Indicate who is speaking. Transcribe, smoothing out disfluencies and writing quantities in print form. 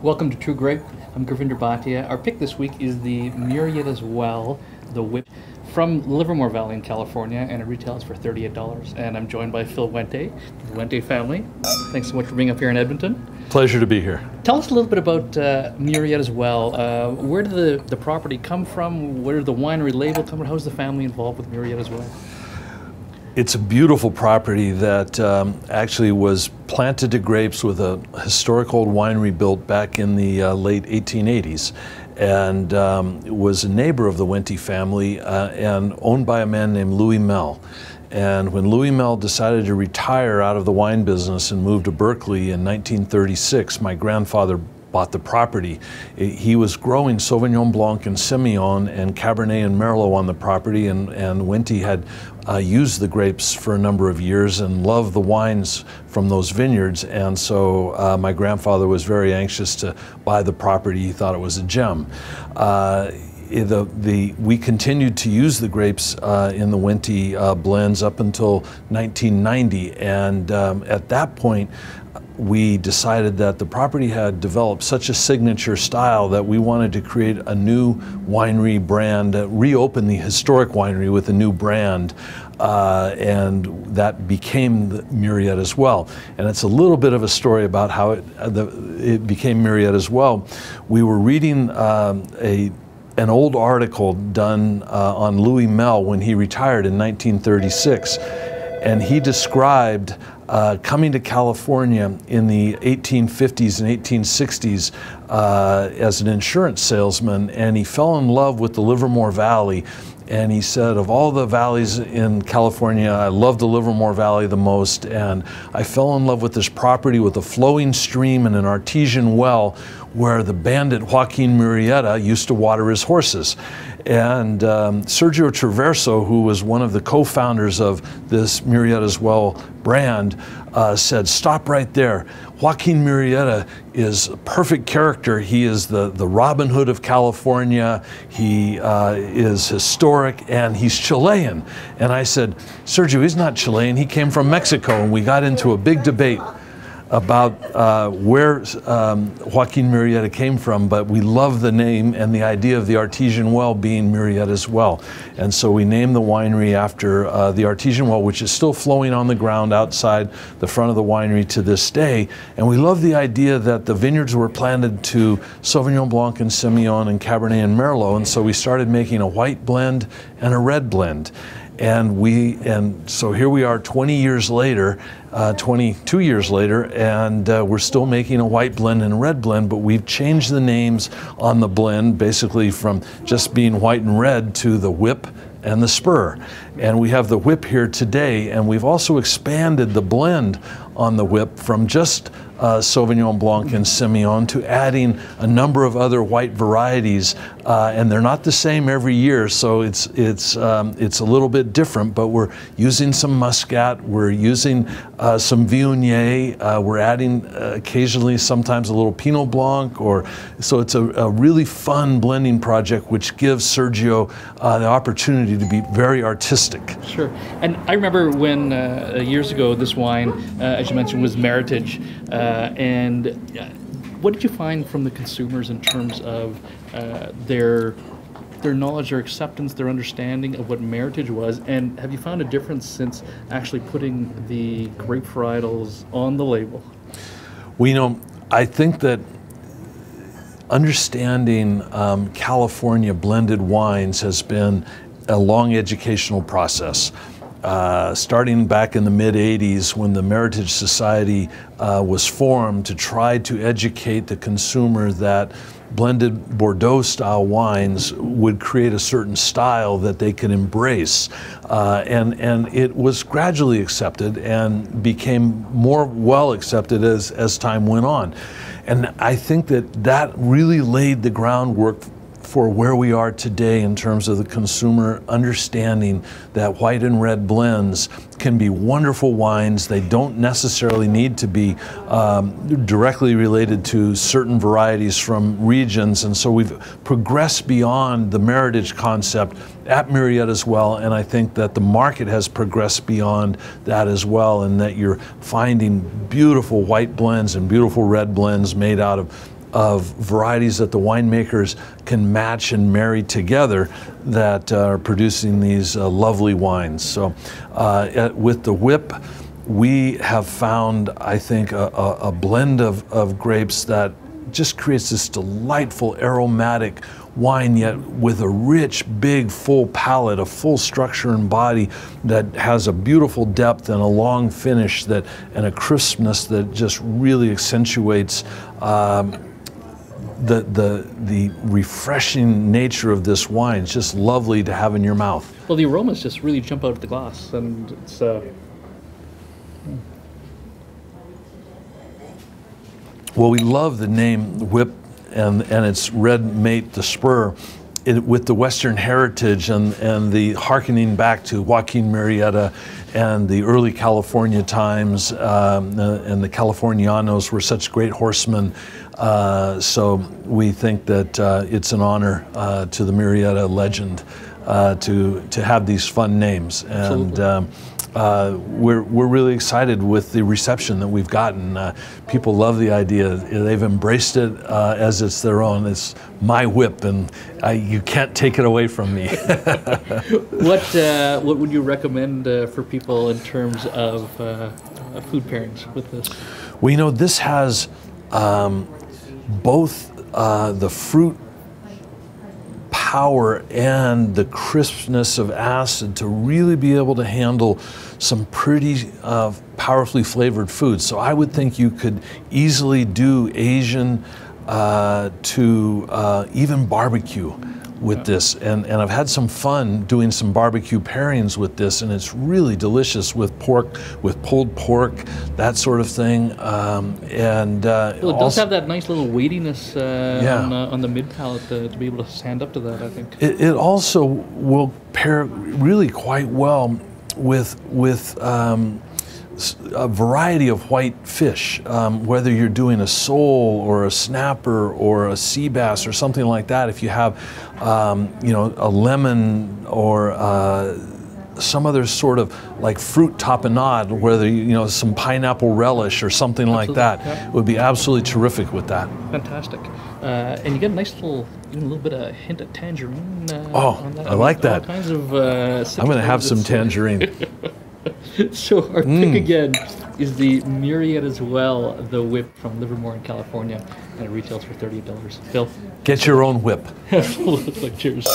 Speaker 1: Welcome to True Grape. I'm Gurvinder Bhatia. Our pick this week is the Murrieta as well, the whip from Livermore Valley in California, and it retails for $38. And I'm joined by Phil Wente, the Wente family. Thanks so much for being up here in Edmonton.
Speaker 2: Pleasure to be here.
Speaker 1: Tell us a little bit about Murrieta as well. Where did the property come from? Where did the winery label come from? How's the family involved with Murrieta as well?
Speaker 2: It's a beautiful property that actually was planted to grapes with a historic old winery built back in the late 1880s, and was a neighbor of the Wente family and owned by a man named Louis Mel. And when Louis Mel decided to retire out of the wine business and move to Berkeley in 1936, my grandfather bought the property. He was growing Sauvignon Blanc and Semillon and Cabernet and Merlot on the property, and Wente had used the grapes for a number of years and loved the wines from those vineyards, and so my grandfather was very anxious to buy the property. He thought it was a gem. We continued to use the grapes in the Wente blends up until 1990, and at that point we decided that the property had developed such a signature style that we wanted to create a new winery brand, reopen the historic winery with a new brand, and that became the Murrieta as well. And it's a little bit of a story about how it became Murrieta as well. We were reading an old article done on Louis Mel when he retired in 1936, and he described coming to California in the 1850s and 1860s as an insurance salesman, and he fell in love with the Livermore Valley. And he said, of all the valleys in California, I love the Livermore Valley the most, and I fell in love with this property with a flowing stream and an artesian well where the bandit Joaquin Murrieta used to water his horses. And Sergio Traverso, who was one of the co-founders of this Murrieta's Well brand, said, stop right there. Joaquin Murrieta is a perfect character. He is the Robin Hood of California. He is historic, and he's Chilean. And I said, Sergio, he's not Chilean. He came from Mexico. And we got into a big debate about where Joaquin Murrieta came from, but we love the name and the idea of the artesian well being Murrieta's Well. And so we named the winery after the artesian well, which is still flowing on the ground outside the front of the winery to this day. And we love the idea that the vineyards were planted to Sauvignon Blanc and Semillon and Cabernet and Merlot, and so we started making a white blend and a red blend. And so here we are 20 years later, 22 years later, and we're still making a white blend and a red blend, but we've changed the names on the blend basically from just being white and red to the whip and the spur. And we have the whip here today, and we've also expanded the blend on the whip from just Sauvignon Blanc and Semillon to adding a number of other white varieties, and they're not the same every year, so it's a little bit different. But we're using some Muscat, we're using some Viognier, we're adding occasionally sometimes a little Pinot Blanc, so it's a really fun blending project which gives Sergio the opportunity to be very artistic.
Speaker 1: Sure. And I remember when years ago this wine, as you mentioned, was Meritage. And what did you find from the consumers in terms of their knowledge, their acceptance, their understanding of what Meritage was? And have you found a difference since actually putting the grape varietals on the label?
Speaker 2: Well, I think that understanding California blended wines has been a long educational process. Starting back in the mid-'80s when the Meritage Society was formed to try to educate the consumer that blended Bordeaux-style wines would create a certain style that they could embrace. And it was gradually accepted and became more well accepted as time went on. And I think that really laid the groundwork for where we are today in terms of the consumer understanding that white and red blends can be wonderful wines. They don't necessarily need to be directly related to certain varieties from regions, and so we've progressed beyond the Meritage concept at Murrieta as well, and I think that the market has progressed beyond that as well, and that you're finding beautiful white blends and beautiful red blends made out of of varieties that the winemakers can match and marry together that are producing these lovely wines. So with the whip, we have found, I think, a blend of grapes that just creates this delightful aromatic wine, yet with a rich, big, full palate, a full structure and body that has a beautiful depth and a long finish and a crispness that just really accentuates the refreshing nature of this wine. It's just lovely to have in your mouth.
Speaker 1: Well, the aromas just really jump out of the glass, and it's
Speaker 2: Well, we love the name Whip and its red mate, the spur, with the Western heritage and the hearkening back to Joaquin Murrieta and the early California times, and the Californianos were such great horsemen. So we think that it's an honor to the Murrieta legend to have these fun names. And we're really excited with the reception that we've gotten. People love the idea. They've embraced it as it's their own. It's my whip, and you can't take it away from me.
Speaker 1: What would you recommend for people in terms of food pairings with this?
Speaker 2: Well, you know, this has both the fruit power and the crispness of acid to really be able to handle some pretty powerfully flavored foods. So I would think you could easily do Asian to even barbecue with this, and I've had some fun doing some barbecue pairings with this, and it's really delicious with pork, with pulled pork, that sort of thing.
Speaker 1: Well, it does have that nice little weightiness on the mid palate to be able to stand up to that, I think.
Speaker 2: It also will pair really quite well with a variety of white fish, whether you're doing a sole or a snapper or a sea bass or something like that. If you have, you know, a lemon or some other sort of like fruit tapenade, whether you know some pineapple relish or something like that, it would be absolutely terrific with that.
Speaker 1: Fantastic, and you get a nice little, even a little bit of hint of tangerine.
Speaker 2: On that. I like that.
Speaker 1: All kinds of.
Speaker 2: I'm going to have some tangerine.
Speaker 1: So our pick again is the Murrieta as well, the whip from Livermore in California, and it retails for $38. Phil?
Speaker 2: Get your own whip.
Speaker 1: Absolutely. Cheers.